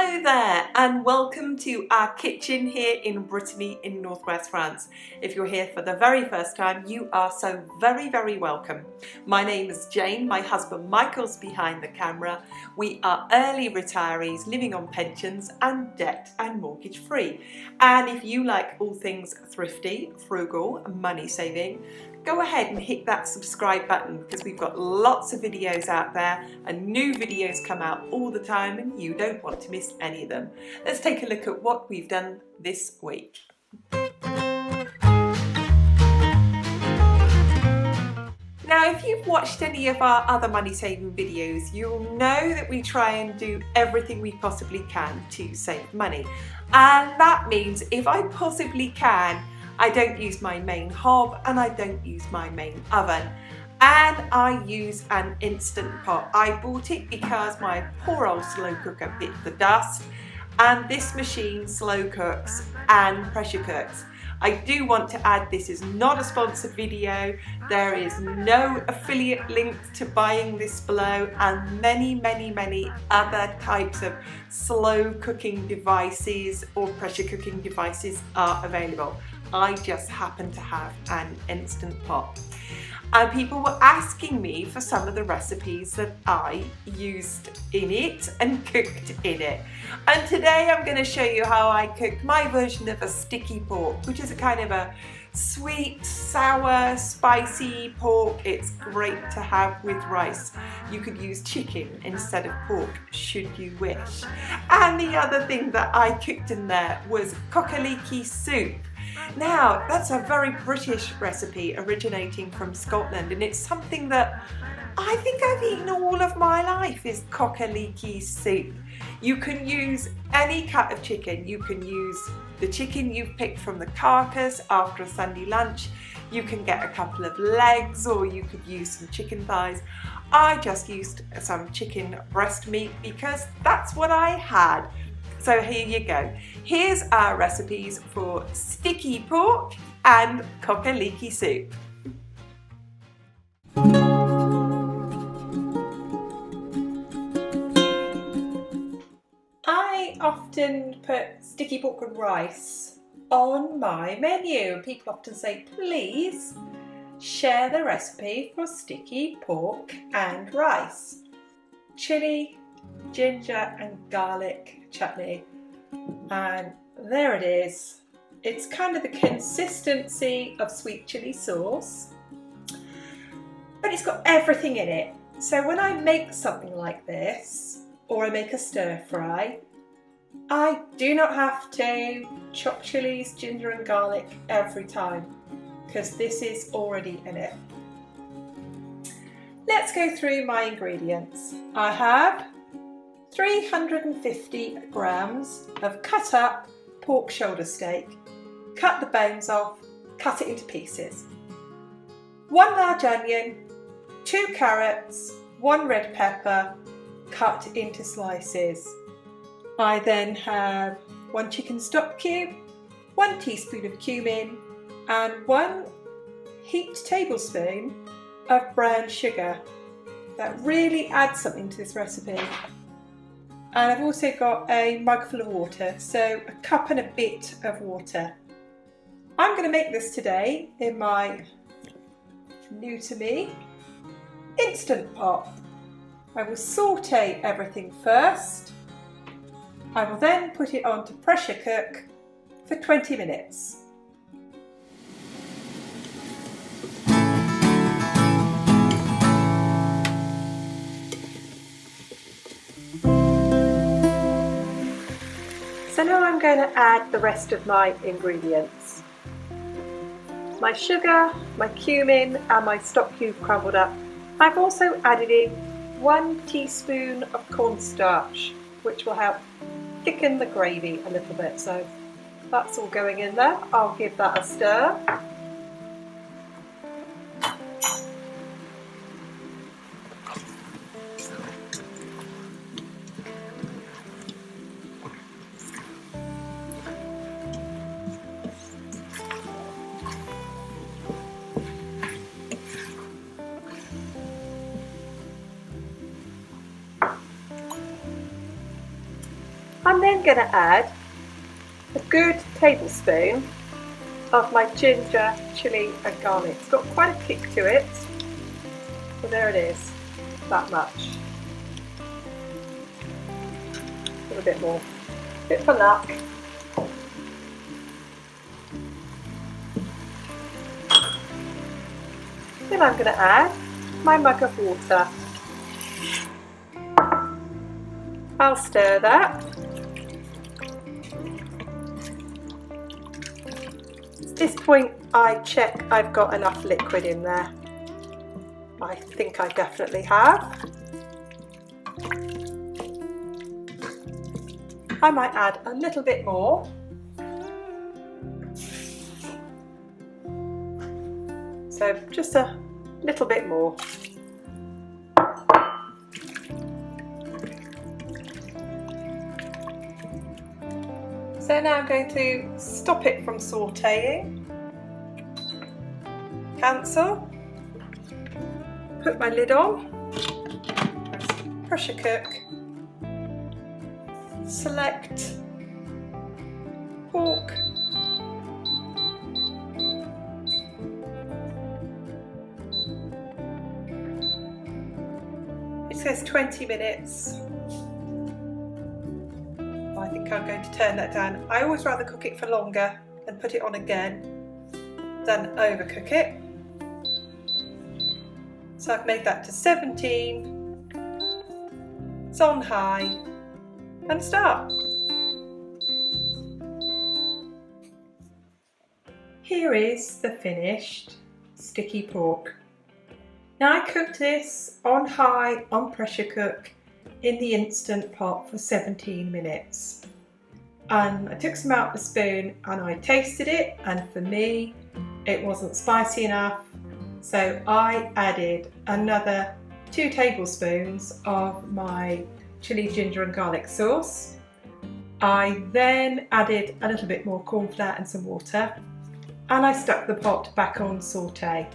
Hello there and welcome to our kitchen here in Brittany in northwest France. If you're here for the very first time, you are so very welcome. My name is Jane, my husband Michael's behind the camera. We are early retirees living on pensions and debt and mortgage free. And if you like all things thrifty, frugal and money saving, go ahead and hit that subscribe button because we've got lots of videos out there and new videos come out all the time and you don't want to miss any of them. Let's take a look at what we've done this week. Now, if you've watched any of our other money saving videos, you'll know that we try and do everything we possibly can to save money. And that means if I possibly can, I don't use my main hob and I don't use my main oven. And I use an instant pot. I bought it because my poor old slow cooker bit the dust, and this machine slow cooks and pressure cooks. I do want to add, this is not a sponsored video. There is no affiliate link to buying this below, and many other types of slow cooking devices or pressure cooking devices are available. I just happen to have an instant pot. And people were asking me for some of the recipes that I used in it and cooked in it. And today I'm going to show you how I cooked my version of a sticky pork, which is a kind of a sweet, sour, spicy pork. It's great to have with rice. You could use chicken instead of pork, should you wish. And the other thing that I cooked in there was cock-a-leekie soup. Now, that's a very British recipe originating from Scotland, and it's something that I think I've eaten all of my life is cock-a-leekie soup. You can use any cut of chicken. You can use the chicken you've picked from the carcass after a Sunday lunch. You can get a couple of legs, or you could use some chicken thighs. I just used some chicken breast meat because that's what I had. So here you go. Here's our recipes for sticky pork and cock-a-leekie soup. I often put sticky pork and rice on my menu. People often say, please share the recipe for sticky pork and rice. Chili, ginger and garlic chutney, and there it is. It's kind of the consistency of sweet chili sauce, but it's got everything in it. So when I make something like this, or I make a stir fry, I do not have to chop chilies, ginger and garlic every time because this is already in it. Let's go through my ingredients. I have 350 grams of cut up pork shoulder steak. Cut the bones off, cut it into pieces. 1 large onion, 2 carrots, 1 red pepper, cut into slices. I then have 1 chicken stock cube, 1 teaspoon of cumin, and 1 heaped tablespoon of brown sugar. That really adds something to this recipe. And I've also got a mug full of water, so a cup and a bit of water. I'm going to make this today in my new to me instant pot. I will saute everything first. I will then put it on to pressure cook for 20 minutes. So now I'm going to add the rest of my ingredients. My sugar, my cumin and my stock cube crumbled up. I've also added in 1 teaspoon of cornstarch, which will help thicken the gravy a little bit. So that's all going in there. I'll give that a stir. I'm then going to add a good tablespoon of my ginger, chilli and garlic. It's got quite a kick to it, so there it is, that much. A little bit more, a bit for luck. Then I'm going to add my mug of water. I'll stir that. At this point I check I've got enough liquid in there. I think I definitely have. I might add a little bit more. So just a little bit more. So now I'm going to stop it from sautéing, cancel, put my lid on, pressure cook, select pork, it says 20 minutes. I think I'm going to turn that down. I always rather cook it for longer and put it on again than overcook it. So I've made that to 17. It's on high and start. Here is the finished sticky pork. Now I cooked this on high on pressure cook in the Instant Pot for 17 minutes. And I took some out of the spoon and I tasted it, and for me it wasn't spicy enough, so I added another 2 tablespoons of my chili, ginger and garlic sauce. I then added a little bit more corn flour and some water, and I stuck the pot back on sauté.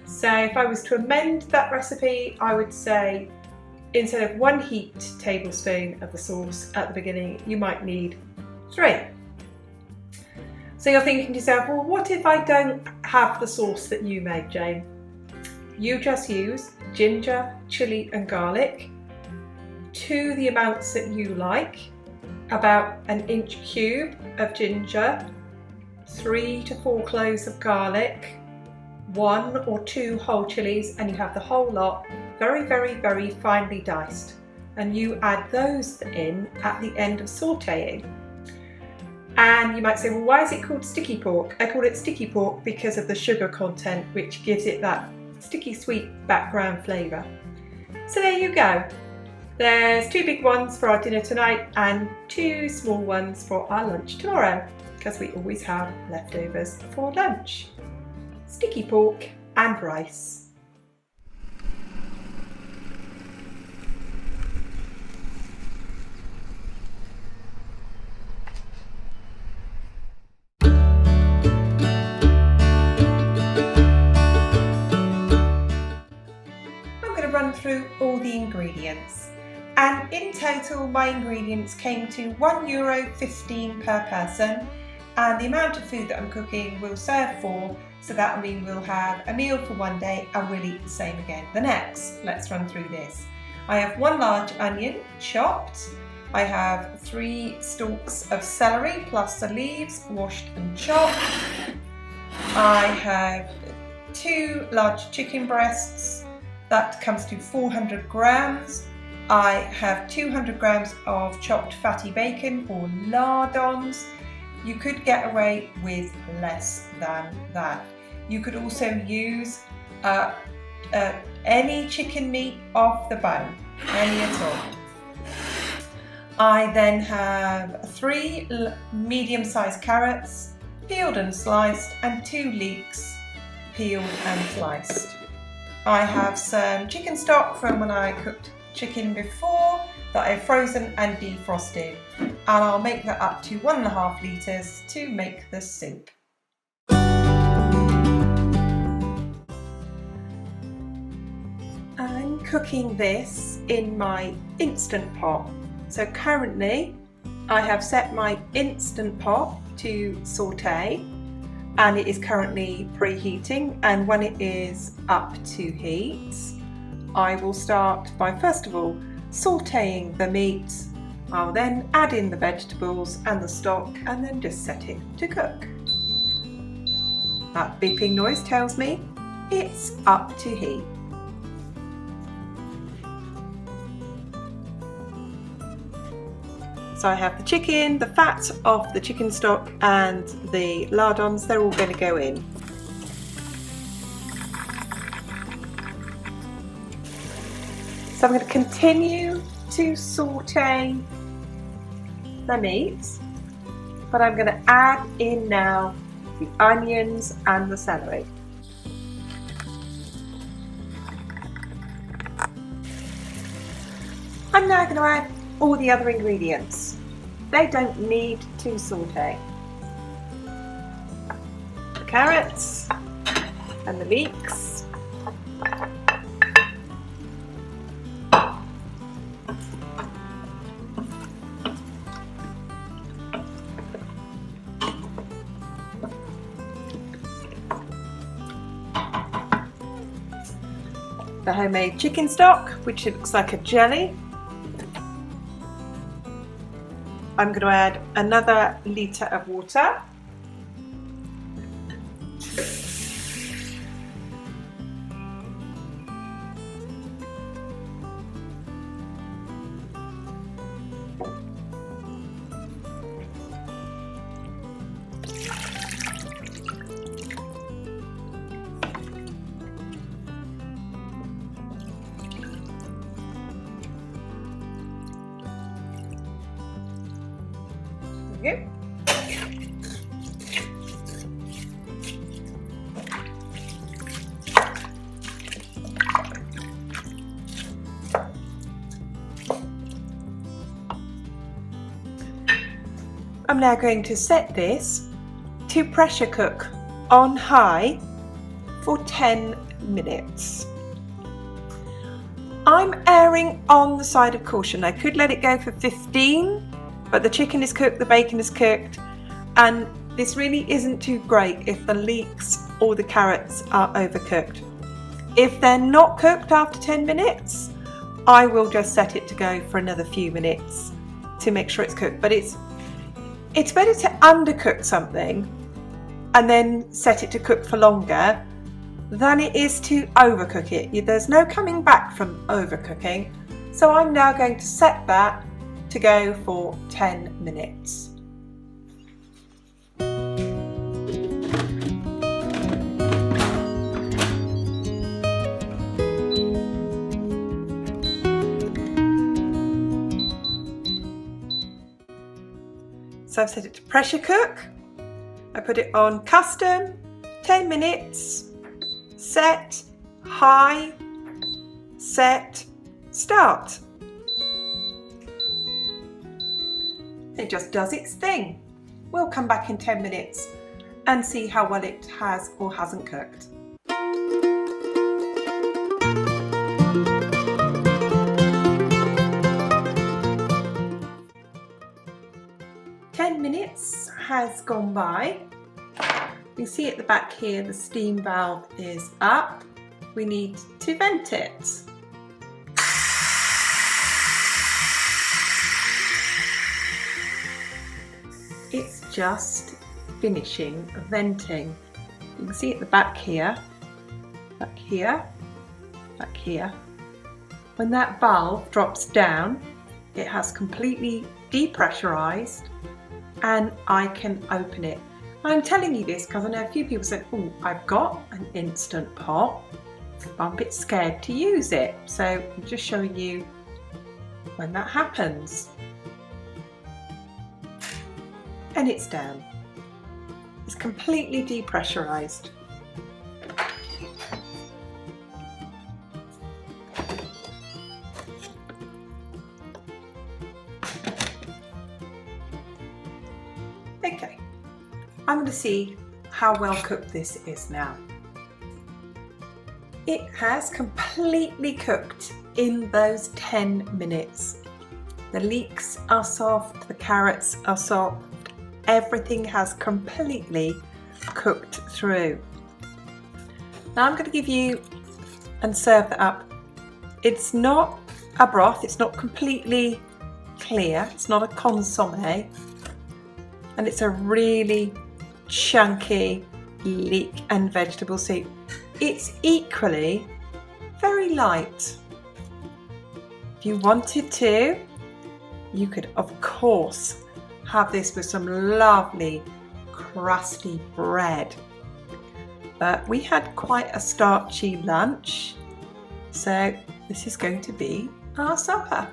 So if I was to amend that recipe, I would say instead of 1 heaped tablespoon of the sauce at the beginning, you might need 3. So you're thinking to yourself, well, what if I don't have the sauce that you made, Jane? You just use ginger, chilli and garlic to the amounts that you like, about 1 inch cube of ginger, 3 to 4 cloves of garlic, 1 or 2 whole chilies, and you have the whole lot very, very, very finely diced, and you add those in at the end of sautéing. And you might say, well, why is it called sticky pork? I call it sticky pork because of the sugar content, which gives it that sticky sweet background flavour. So there you go. There's 2 big ones for our dinner tonight and 2 small ones for our lunch tomorrow, because we always have leftovers for lunch. Sticky pork and rice. Run through all the ingredients, and in total my ingredients came to €1.15 per person, and the amount of food that I'm cooking will serve 4, so that will mean we'll have a meal for one day and we'll eat the same again the next. Let's run through this. I have 1 large onion chopped, I have 3 stalks of celery plus the leaves washed and chopped, I have 2 large chicken breasts. That comes to 400 grams. I have 200 grams of chopped fatty bacon or lardons. You could get away with less than that. You could also use any chicken meat off the bone, any at all. I then have 3 medium-sized carrots, peeled and sliced, and 2 leeks, peeled and sliced. I have some chicken stock from when I cooked chicken before that I've frozen and defrosted, and I'll make that up to 1.5 litres to make the soup. I'm cooking this in my Instant Pot. So currently I have set my Instant Pot to saute, and it is currently preheating, and when it is up to heat, I will start by first of all sauteing the meat. I'll then add in the vegetables and the stock and then just set it to cook. That beeping noise tells me it's up to heat. So I have the chicken, the fat off the chicken stock and the lardons, they're all going to go in. So I'm going to continue to saute the meat, but I'm going to add in now the onions and the celery. I'm now going to add all the other ingredients. They don't need to saute. The carrots and the leeks. The homemade chicken stock, which looks like a jelly. I'm going to add another litre of water. There we go. I'm now going to set this to pressure cook on high for 10 minutes. I'm erring on the side of caution. I could let it go for 15, but the chicken is cooked, the bacon is cooked, and this really isn't too great if the leeks or the carrots are overcooked. If they're not cooked after 10 minutes, I will just set it to go for another few minutes to make sure it's cooked. But it's better to undercook something and then set it to cook for longer than it is to overcook it. There's no coming back from overcooking. So I'm now going to set that to go for 10 minutes. So I've set it to pressure cook. I put it on custom, 10 minutes, set, high, set, start. It just does its thing. We'll come back in 10 minutes and see how well it has or hasn't cooked. Minutes has gone by. You see at the back here the steam valve is up. We need to vent it. It's just finishing venting. You can see at the back here, back here, back here. When that valve drops down, it has completely depressurized and I can open it. I'm telling you this because I know a few people said, oh, I've got an Instant Pot, but I'm a bit scared to use it. So I'm just showing you when that happens. And it's down. It's completely depressurized. Okay, I'm going to see how well cooked this is now. It has completely cooked in those 10 minutes. The leeks are soft, the carrots are soft, everything has completely cooked through. Now I'm going to give you and serve that up. It's not a broth, it's not completely clear, it's not a consommé, and it's a really chunky leek and vegetable soup. It's equally very light. If you wanted to, you could of course have this with some lovely crusty bread. But we had quite a starchy lunch, so this is going to be our supper.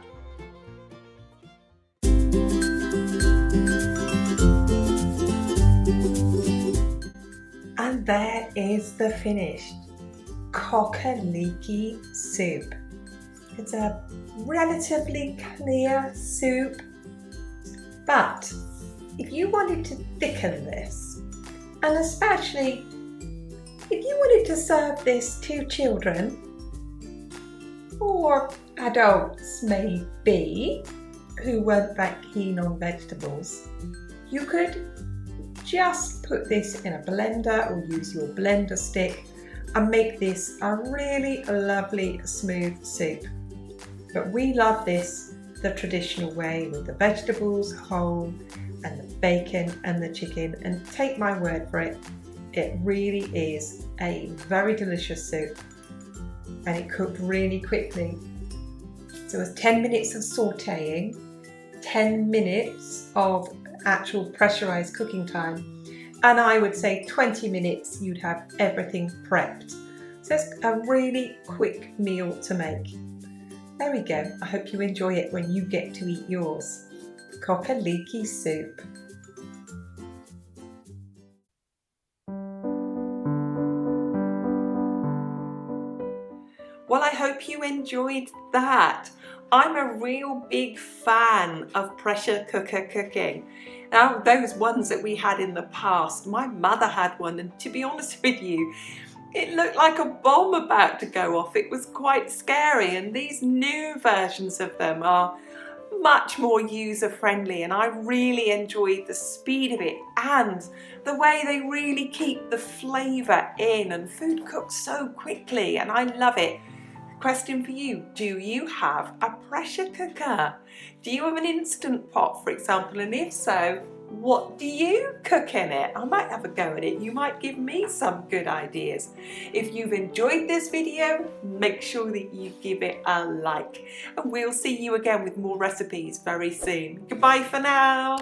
And there is the finished cock-a-leekie soup. It's a relatively clear soup, but if you wanted to thicken this, and especially if you wanted to serve this to children or adults maybe who weren't that keen on vegetables, you could just put this in a blender or use your blender stick and make this a really lovely smooth soup. But we love this the traditional way, with the vegetables whole and the bacon and the chicken, and take my word for it, it really is a very delicious soup, and it cooked really quickly. So it was 10 minutes of sautéing, 10 minutes of actual pressurized cooking time, and I would say 20 minutes you'd have everything prepped. So it's a really quick meal to make. There we go. I hope you enjoy it when you get to eat yours. Cock-a-leekie soup. Well, I hope you enjoyed that. I'm a real big fan of pressure cooker cooking. Now, those ones that we had in the past, my mother had one, and to be honest with you, it looked like a bomb about to go off. It was quite scary, and these new versions of them are much more user-friendly, and I really enjoyed the speed of it and the way they really keep the flavour in, and food cooks so quickly, and I love it. Question for you, do you have a pressure cooker? Do you have an Instant Pot, for example, and if so, what do you cook in it? I might have a go at it. You might give me some good ideas. If you've enjoyed this video, make sure that you give it a like. And we'll see you again with more recipes very soon. Goodbye for now.